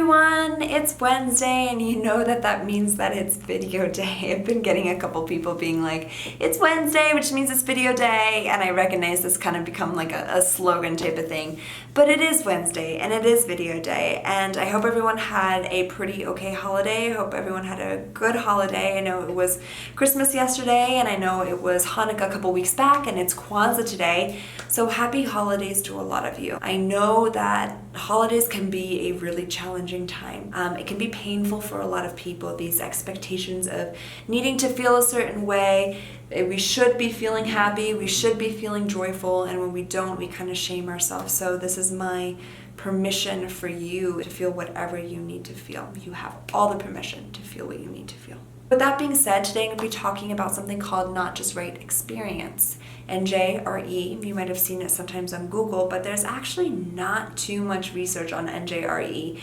everyone! It's Wednesday, and you know that means that it's video day. I've been getting a couple people being like, it's Wednesday, which means it's video day, and I recognize this kind of become like a slogan type of thing. But it is Wednesday, and it is video day, and I hope everyone had a pretty okay holiday. I hope everyone had a good holiday. I know it was Christmas yesterday, and I know it was Hanukkah a couple weeks back, and it's Kwanzaa today. So happy holidays to a lot of you. I know that holidays can be a really challenging time. It can be painful for a lot of people, these expectations of needing to feel a certain way. We should be feeling happy, we should be feeling joyful, and when we don't, we kind of shame ourselves. So this is my permission for you to feel whatever you need to feel. You have all the permission to feel what you need to feel. With that being said, today I'm going to be talking about something called Not Just Right experience. NJRE, you might have seen it sometimes on Google, but there's actually not too much research on NJRE,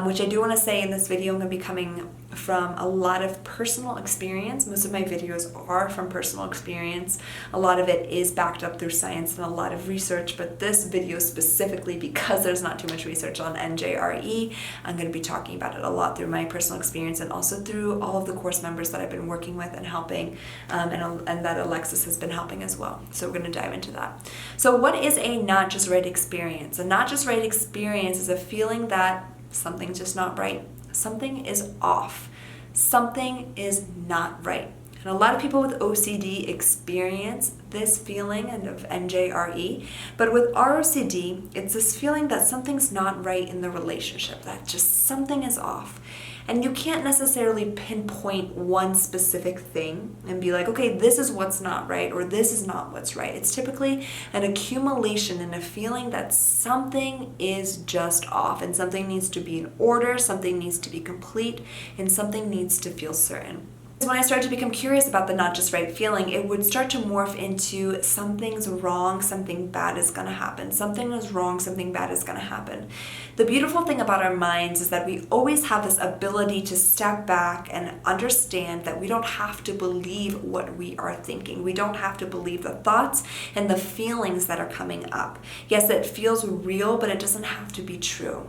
which I do want to say in this video I'm going to be coming from a lot of personal experience. Most of my videos are from personal experience. A lot of it is backed up through science and a lot of research, but this video specifically, because there's not too much research on NJRE, I'm going to be talking about it a lot through my personal experience and also through all of the course members that I've been working with and helping, and that Alexis has been helping as well. So we're going to dive into that. So what is a not just right experience? A not just right experience is a feeling that something's just not right. Something is off. Something is not right. And a lot of people with OCD experience this feeling and of NJRE, but with ROCD, it's this feeling that something's not right in the relationship, that just something is off. And you can't necessarily pinpoint one specific thing and be like, okay, this is what's not right, or this is not what's right. It's typically an accumulation and a feeling that something is just off, and something needs to be in order, something needs to be complete, and something needs to feel certain. When I started to become curious about the not just right feeling, it would start to morph into something's wrong, something bad is going to happen. Something is wrong, something bad is going to happen. The beautiful thing about our minds is that we always have this ability to step back and understand that we don't have to believe what we are thinking. We don't have to believe the thoughts and the feelings that are coming up. Yes, it feels real, but it doesn't have to be true.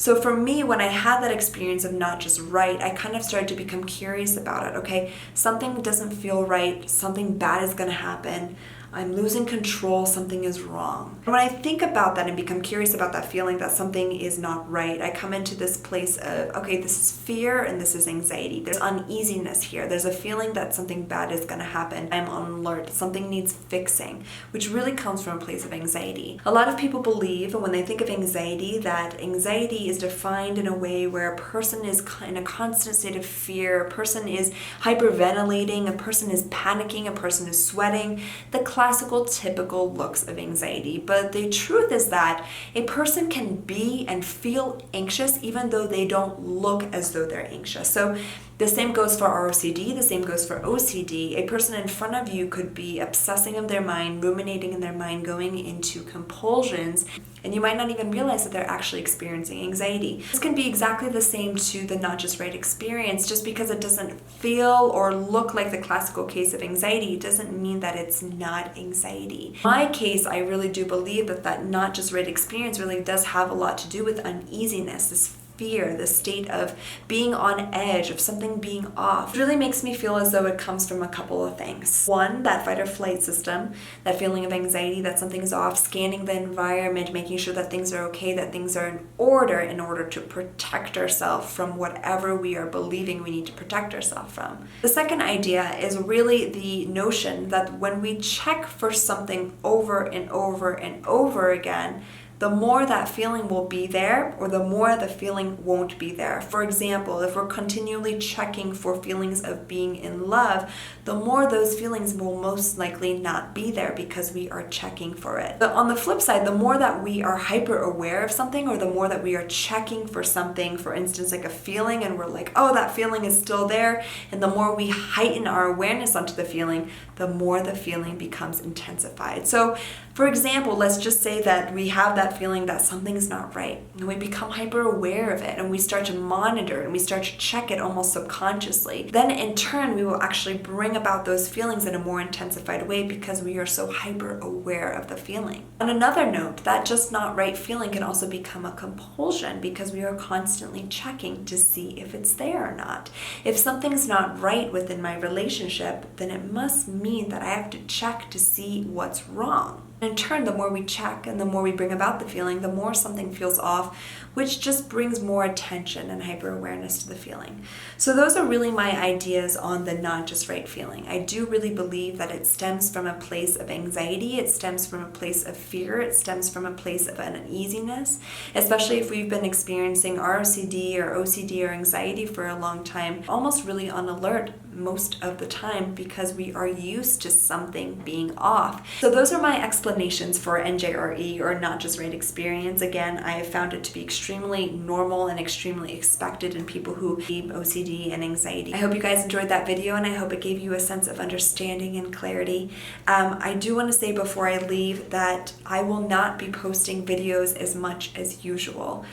So for me, when I had that experience of not just right, I kind of started to become curious about it. Okay, something doesn't feel right, something bad is going to happen. I'm losing control, something is wrong. And when I think about that and become curious about that feeling that something is not right, I come into this place of, okay, this is fear and this is anxiety. There's uneasiness here. There's a feeling that something bad is going to happen. I'm on alert. Something needs fixing, which really comes from a place of anxiety. A lot of people believe when they think of anxiety that anxiety is defined in a way where a person is in a constant state of fear, a person is hyperventilating, a person is panicking, a person is sweating. The classical, typical looks of anxiety. But the truth is that a person can be and feel anxious even though they don't look as though they're anxious. So the same goes for ROCD, the same goes for OCD. A person in front of you could be obsessing in their mind, ruminating in their mind, going into compulsions, and you might not even realize that they're actually experiencing anxiety. This can be exactly the same to the not just right experience. Just because it doesn't feel or look like the classical case of anxiety doesn't mean that it's not anxiety. In my case, I really do believe that not just right experience really does have a lot to do with uneasiness, this fear, the state of being on edge, of something being off. It really makes me feel as though it comes from a couple of things. One, that fight or flight system, that feeling of anxiety that something is off, scanning the environment, making sure that things are okay, that things are in order to protect ourselves from whatever we are believing we need to protect ourselves from. The second idea is really the notion that when we check for something over and over and over again, the more that feeling will be there, or the more the feeling won't be there. For example, if we're continually checking for feelings of being in love, the more those feelings will most likely not be there because we are checking for it. But on the flip side, the more that we are hyper aware of something, or the more that we are checking for something, for instance, like a feeling, and we're like, oh, that feeling is still there, and the more we heighten our awareness onto the feeling, the more the feeling becomes intensified. So, for example, let's just say that we have that that feeling that something's not right. And we become hyper aware of it, and we start to monitor and we start to check it almost subconsciously. Then in turn, we will actually bring about those feelings in a more intensified way because we are so hyper aware of the feeling. On another note, that just not right feeling can also become a compulsion because we are constantly checking to see if it's there or not. If something's not right within my relationship, then it must mean that I have to check to see what's wrong. In turn, the more we check and the more we bring about the feeling, the more something feels off, which just brings more attention and hyper-awareness to the feeling. So those are really my ideas on the not just right feeling. I do really believe that it stems from a place of anxiety, it stems from a place of fear, it stems from a place of uneasiness, especially if we've been experiencing ROCD or OCD or anxiety for a long time, almost really on alert most of the time because we are used to something being off. So those are my explanations for NJRE, or not just right experience. Again, I have found it to be extremely normal and extremely expected in people who have OCD and anxiety. I hope you guys enjoyed that video, and I hope it gave you a sense of understanding and clarity. I do want to say before I leave that I will not be posting videos as much as usual.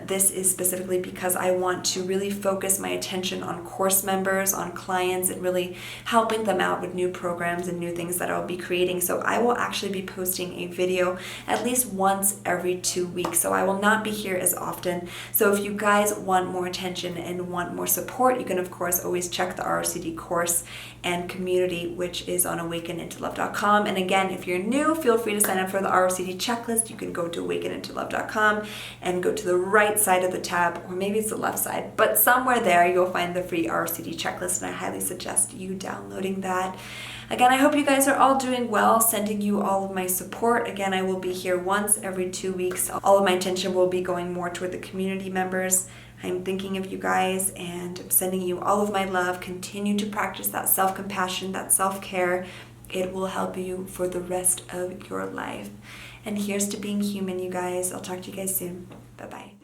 This is specifically because I want to really focus my attention on course members, on clients, and really helping them out with new programs and new things that I'll be creating. So I will actually be posting a video at least once every 2 weeks. So I will not be here as often. So if you guys want more attention and want more support, you can of course always check the ROCD course and community, which is on awakenintolove.com. And again, if you're new, feel free to sign up for the ROCD checklist. You can go to awakenintolove.com and go to the right side of the tab, or maybe it's the left side, but somewhere there you'll find the free ROCD checklist, and I highly suggest you downloading that. Again, I hope you guys are all doing well, sending you all of my support. Again, I will be here once every 2 weeks. All of my attention will be going more toward the community members. I'm thinking of you guys and sending you all of my love. Continue to practice that self-compassion, that self-care. It will help you for the rest of your life. And here's to being human, you guys. I'll talk to you guys soon. Bye-bye.